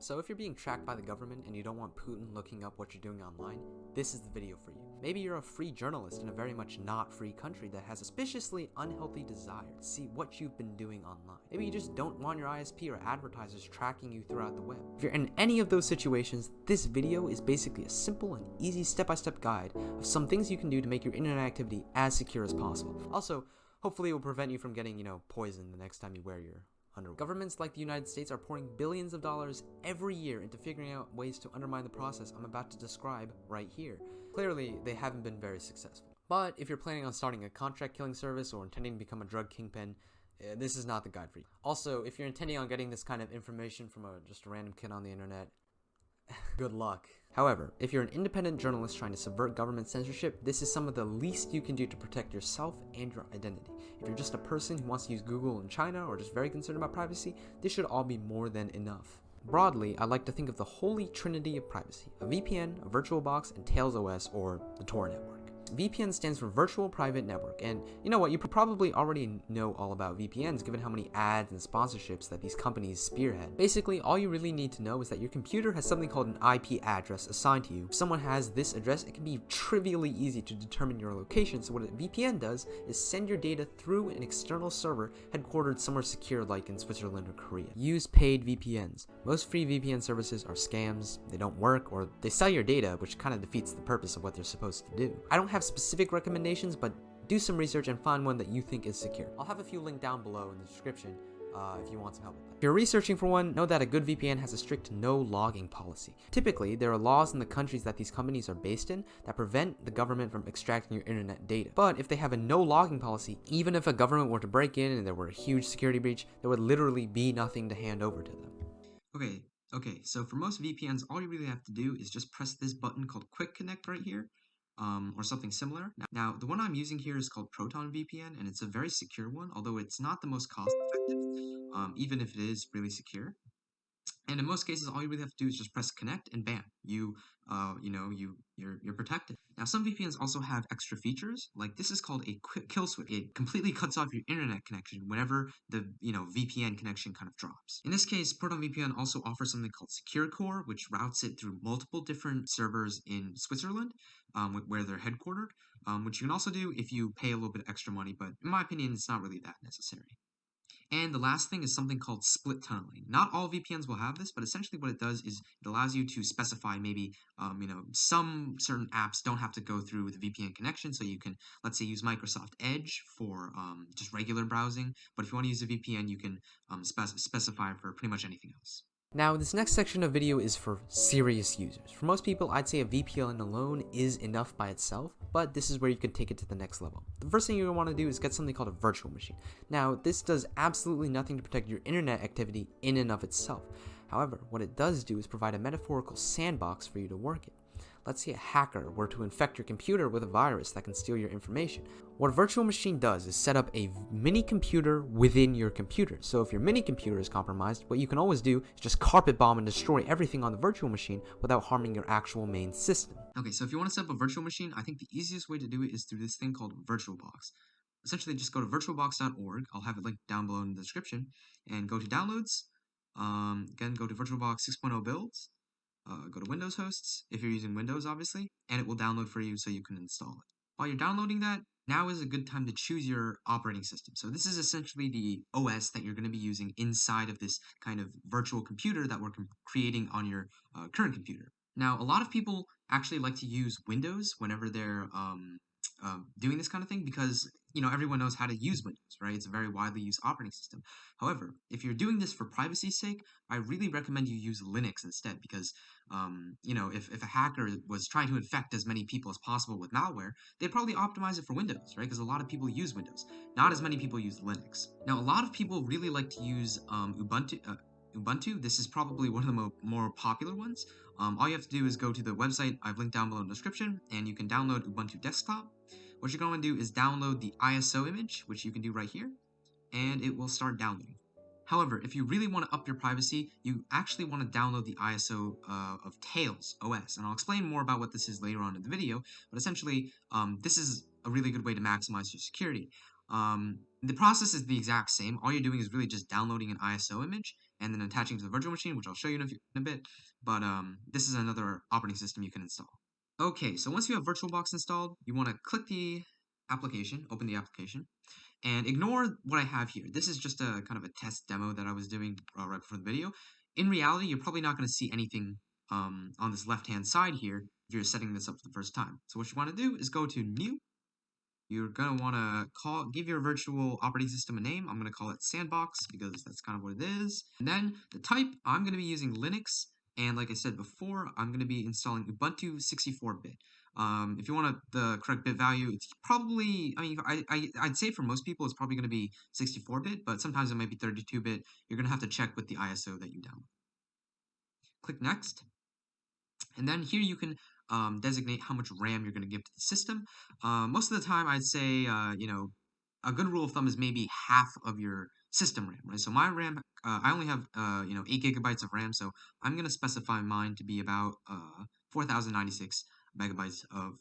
So if you're being tracked by the government and you don't want Putin looking up what you're doing online, this is the video for you. Maybe you're a free journalist in a very much not free country that has a suspiciously unhealthy desire to see what you've been doing online. Maybe you just don't want your ISP or advertisers tracking you throughout the web. If you're in any of those situations, this video is basically a simple and easy step-by-step guide of some things you can do to make your internet activity as secure as possible. Also, hopefully it will prevent you from getting, poisoned the next time you wear your underwear. Governments like the United States are pouring billions of dollars every year into figuring out ways to undermine the process I'm about to describe right here. Clearly, they haven't been very successful. But if you're planning on starting a contract killing service or intending to become a drug kingpin, this is not the guide for you. Also, if you're intending on getting this kind of information from just a random kid on the internet, good luck. However, if you're an independent journalist trying to subvert government censorship, this is some of the least you can do to protect yourself and your identity. If you're just a person who wants to use Google in China or just very concerned about privacy, this should all be more than enough. Broadly, I like to think of the holy trinity of privacy: a VPN, a VirtualBox, and Tails OS, or the Tor network. VPN stands for Virtual Private Network, and you know what, you probably already know all about VPNs given how many ads and sponsorships that these companies spearhead. Basically, all you really need to know is that your computer has something called an IP address assigned to you. If someone has this address, it can be trivially easy to determine your location, so what a VPN does is send your data through an external server headquartered somewhere secure like in Switzerland or Korea. Use paid VPNs. Most free VPN services are scams, they don't work, or they sell your data, which kind of defeats the purpose of what they're supposed to do. I don't have specific recommendations, but do some research and find one that you think is secure. I'll have a few linked down below in the description if you want some help with that. If you're researching for one, know that a good VPN has a strict no logging policy. Typically, there are laws in the countries that these companies are based in that prevent the government from extracting your internet data. But if they have a no logging policy, even if a government were to break in and there were a huge security breach, there would literally be nothing to hand over to them. Okay, so for most VPNs, all you really have to do is just press this button called Quick Connect right here, or something similar. Now, the one I'm using here is called Proton VPN, and it's a very secure one, although it's not the most cost-effective, even if it is really secure. And in most cases, all you really have to do is just press connect, and bam, you're protected. Now, some VPNs also have extra features, like this is called a quick kill switch. It completely cuts off your internet connection whenever the VPN connection kind of drops. In this case, Proton VPN also offers something called Secure Core, which routes it through multiple different servers in Switzerland, where they're headquartered, which you can also do if you pay a little bit extra money, but in my opinion, it's not really that necessary. And the last thing is something called split tunneling. Not all VPNs will have this, but essentially what it does is it allows you to specify maybe, some certain apps don't have to go through the VPN connection. So you can, let's say, use Microsoft Edge for just regular browsing. But if you want to use a VPN, you can specify for pretty much anything else. Now, this next section of video is for serious users. For most people, I'd say a VPN alone is enough by itself, but this is where you can take it to the next level. The first thing you want to do is get something called a virtual machine. Now, this does absolutely nothing to protect your internet activity in and of itself. However, what it does do is provide a metaphorical sandbox for you to work in. Let's say a hacker were to infect your computer with a virus that can steal your information. What a virtual machine does is set up a mini computer within your computer. So if your mini computer is compromised, what you can always do is just carpet bomb and destroy everything on the virtual machine without harming your actual main system. Okay, so if you want to set up a virtual machine, I think the easiest way to do it is through this thing called VirtualBox. Essentially, just go to virtualbox.org. I'll have it linked down below in the description, and go to Downloads. Again, go to VirtualBox 6.0 Builds. Go to Windows hosts, if you're using Windows, obviously, and it will download for you so you can install it. While you're downloading that, now is a good time to choose your operating system. So this is essentially the OS that you're going to be using inside of this kind of virtual computer that we're creating on your current computer. Now, a lot of people actually like to use Windows whenever they're doing this kind of thing because, everyone knows how to use Windows, right? It's a very widely used operating system. However, if you're doing this for privacy's sake, I really recommend you use Linux instead because, if a hacker was trying to infect as many people as possible with malware, they'd probably optimize it for Windows, right? Because a lot of people use Windows. Not as many people use Linux. Now, a lot of people really like to use Ubuntu. This is probably one of the more popular ones. All you have to do is go to the website I've linked down below in the description, and you can download Ubuntu Desktop. What you're going to do is download the ISO image, which you can do right here, and it will start downloading. However, if you really want to up your privacy, you actually want to download the ISO of Tails OS, and I'll explain more about what this is later on in the video, but essentially, this is a really good way to maximize your security. The process is the exact same. All you're doing is really just downloading an ISO image, and then attaching to the virtual machine, which I'll show you in a bit. But this is another operating system you can install. Okay, so once you have VirtualBox installed, you want to click the application, open the application, and ignore what I have here. This is just a kind of a test demo that I was doing right before the video. In reality, you're probably not going to see anything on this left-hand side here if you're setting this up for the first time. So what you want to do is go to New. You're going to want to give your virtual operating system a name. I'm going to call it Sandbox because that's kind of what it is. And then the type, I'm going to be using Linux. And like I said before, I'm going to be installing Ubuntu 64-bit. If you want the correct bit value, it's probably, I mean, I'd say for most people, it's probably going to be 64-bit, but sometimes it might be 32-bit. You're going to have to check with the ISO that you download. Click Next. And then here you can designate how much RAM you're going to give to the system. Most of the time, I'd say, a good rule of thumb is maybe half of your system RAM, right? So my RAM, I only have, 8 gigabytes of RAM, so I'm going to specify mine to be about 4,096 megabytes of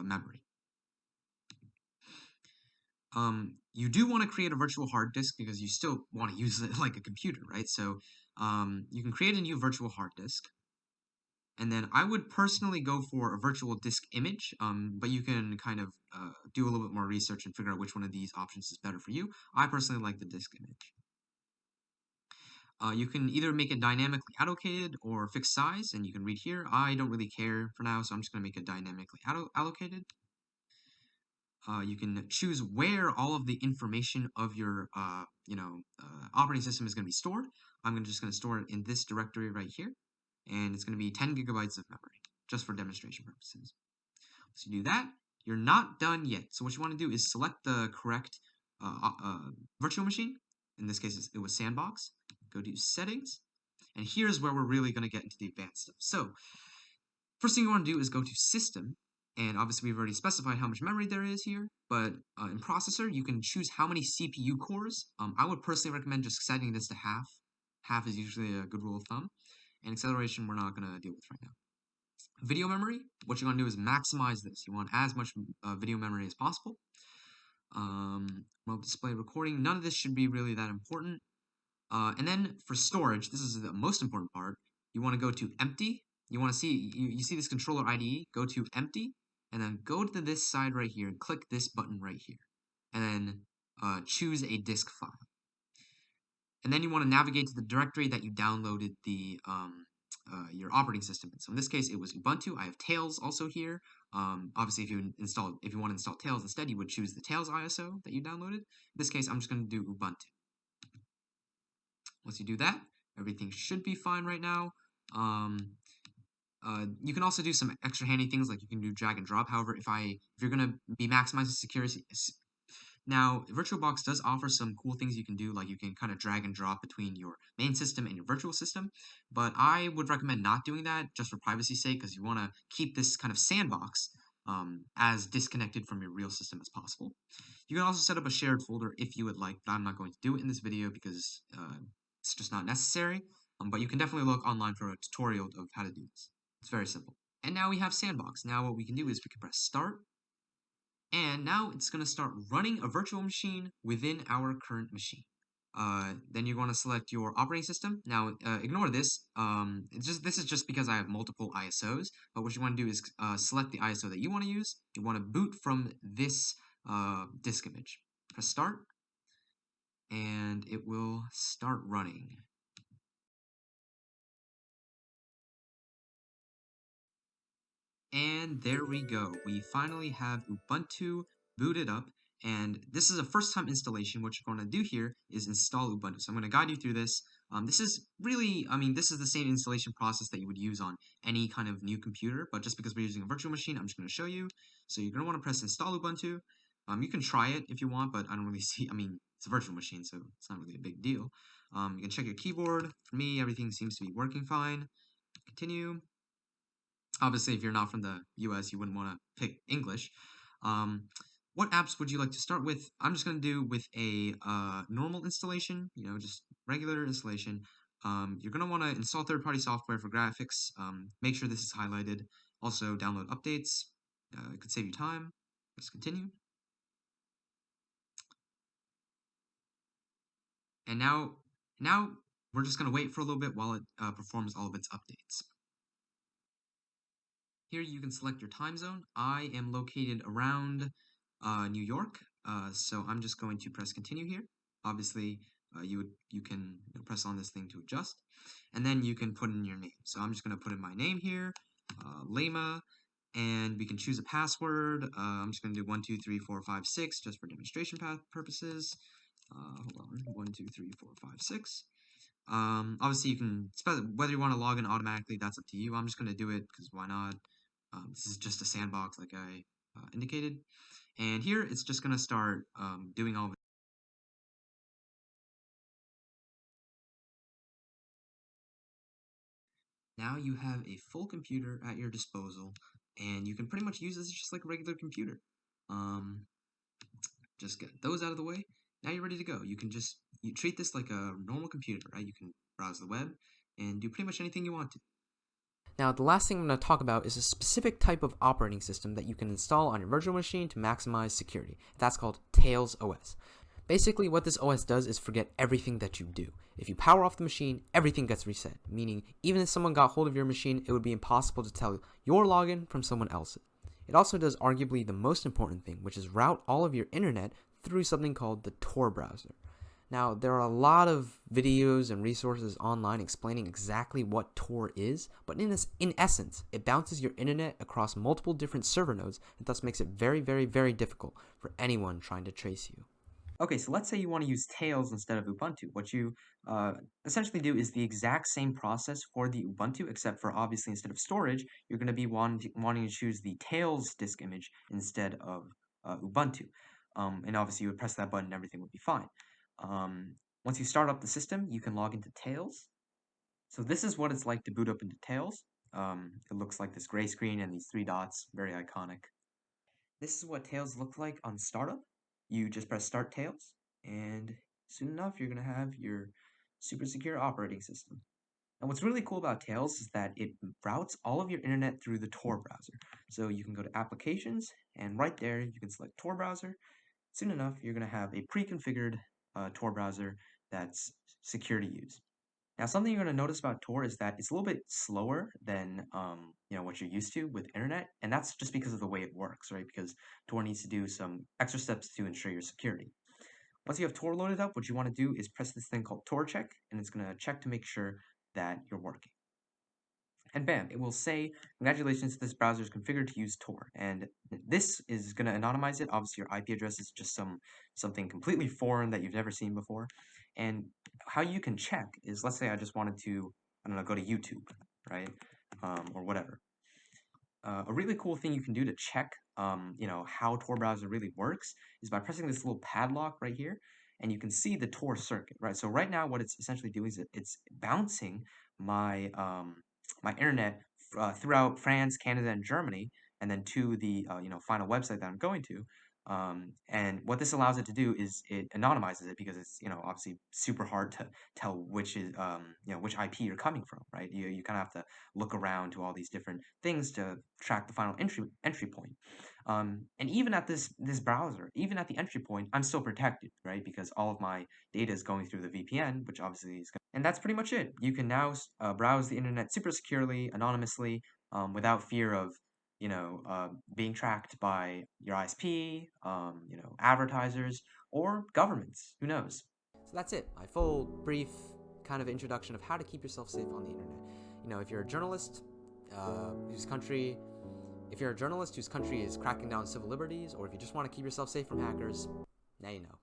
memory. You do want to create a virtual hard disk because you still want to use it like a computer, right? So you can create a new virtual hard disk. And then I would personally go for a virtual disk image, but you can kind of do a little bit more research and figure out which one of these options is better for you. I personally like the disk image. You can either make it dynamically allocated or fixed size, and you can read here. I don't really care for now, so I'm just going to make it dynamically allocated. You can choose where all of the information of your, operating system is going to be stored. I'm just going to store it in this directory right here, and it's going to be 10 gigabytes of memory, just for demonstration purposes. So you do that, you're not done yet. So what you want to do is select the correct virtual machine. In this case, it was Sandbox. Go to Settings, and here's where we're really going to get into the advanced stuff. So first thing you want to do is go to System, and obviously we've already specified how much memory there is here, but in Processor, you can choose how many CPU cores. I would personally recommend just setting this to half. Half is usually a good rule of thumb. And acceleration, we're not going to deal with right now. Video memory, what you want to do is maximize this. You want as much video memory as possible. Remote display recording, none of this should be really that important. And then for storage, this is the most important part. You want to go to empty. You want to see, you see this controller IDE, go to empty, and then go to this side right here and click this button right here. And then choose a disk file. And then you want to navigate to the directory that you downloaded your operating system in. So in this case, it was Ubuntu. I have Tails also here. Obviously, if you want to install Tails instead, you would choose the Tails ISO that you downloaded. In this case, I'm just going to do Ubuntu. Once you do that, everything should be fine right now. You can also do some extra handy things like you can do drag and drop. However, if you're going to be maximizing security. Now, VirtualBox does offer some cool things you can do, like you can kind of drag and drop between your main system and your virtual system, but I would recommend not doing that just for privacy's sake because you want to keep this kind of sandbox as disconnected from your real system as possible. You can also set up a shared folder if you would like, but I'm not going to do it in this video because it's just not necessary, but you can definitely look online for a tutorial of how to do this. It's very simple. And now we have Sandbox. Now what we can do is we can press Start, and now it's going to start running a virtual machine within our current machine. Then you're going to select your operating system. Now, ignore this. This is just because I have multiple ISOs. But what you want to do is select the ISO that you want to use. You want to boot from this disk image. Press Start, and it will start running. And there we go. We finally have Ubuntu booted up. And this is a first-time installation. What you're going to do here is install Ubuntu. So I'm going to guide you through this. This is really, this is the same installation process that you would use on any kind of new computer. But just because we're using a virtual machine, I'm just going to show you. So you're going to want to press Install Ubuntu. You can try it if you want, but I don't really see, it's a virtual machine, so it's not really a big deal. You can check your keyboard. For me, everything seems to be working fine. Continue. Obviously, if you're not from the US, you wouldn't want to pick English. What apps would you like to start with? I'm just going to do with a normal installation, just regular installation. You're going to want to install third-party software for graphics. Make sure this is highlighted. Also, download updates. It could save you time. Let's continue. And now We're just going to wait for a little bit while it performs all of its updates. Here you can select your time zone. I am located around New York, so I'm just going to press continue here. Obviously, you can press on this thing to adjust, and then you can put in your name. So I'm just going to put in my name here, Lema, and we can choose a password. I'm just going to do 12345 6 just for demonstration purposes. Hold on, 12345 6. Obviously you can whether you want to log in automatically, that's up to you. I'm just going to do it because why not? This is just a sandbox like I indicated. And here it's just going to start doing all of it. Now you have a full computer at your disposal, and you can pretty much use this just like a regular computer. Um, just get those out of the way. Now you're ready to go. You treat this like a normal computer, right? You can browse the web and do pretty much anything you want to. Now, the last thing I'm going to talk about is a specific type of operating system that you can install on your virtual machine to maximize security. That's called Tails OS. Basically, what this OS does is forget everything that you do. If you power off the machine, everything gets reset, meaning even if someone got hold of your machine, it would be impossible to tell your login from someone else's. It also does arguably the most important thing, which is route all of your internet through something called the Tor browser. Now, there are a lot of videos and resources online explaining exactly what Tor is, but in essence, it bounces your internet across multiple different server nodes and thus makes it very, very, very difficult for anyone trying to trace you. Okay, so let's say you want to use Tails instead of Ubuntu. What you essentially do is the exact same process for the Ubuntu, except for obviously instead of storage, you're going to be wanting to choose the Tails disk image instead of Ubuntu. And obviously you would press that button and everything would be fine. Once you start up the system, you can log into Tails. So this is what it's like to boot up into Tails. It looks like this gray screen and these three dots, very iconic. This is what Tails looked like on startup. You just press Start Tails, and soon enough, you're going to have your super secure operating system. And what's really cool about Tails is that it routes all of your internet through the Tor browser. So you can go to Applications, and right there, you can select Tor browser. Soon enough, you're going to have a pre-configured Tor browser that's secure to use. Now, something you're going to notice about Tor is that it's a little bit slower than what you're used to with internet, and that's just because of the way it works, right? Because Tor needs to do some extra steps to ensure your security. Once you have Tor loaded up, what you want to do is press this thing called Tor check, and it's going to check to make sure that you're working. And bam, it will say, congratulations, this browser is configured to use Tor. And this is going to anonymize it. Obviously, your IP address is just something completely foreign that you've never seen before. And how you can check is, let's say I just wanted to, I don't know, go to YouTube, right? Or whatever. A really cool thing you can do to check, how Tor browser really works is by pressing this little padlock right here, and you can see the Tor circuit, right? So right now, what it's essentially doing is it's bouncing my internet throughout France, Canada, and Germany, and then to the final website that I'm going to. And what this allows it to do is it anonymizes it because it's obviously super hard to tell which is which IP you're coming from, right? You kind of have to look around to all these different things to track the final entry point. And even at this browser, even at the entry point, I'm still protected, right? Because all of my data is going through the VPN, which obviously is. And that's pretty much it. You can now browse the internet super securely, anonymously, without fear of being tracked by your ISP, advertisers, or governments. Who knows? So that's it. My full, brief kind of introduction of how to keep yourself safe on the internet. If you're a journalist whose country, is cracking down civil liberties, or if you just want to keep yourself safe from hackers, now you know.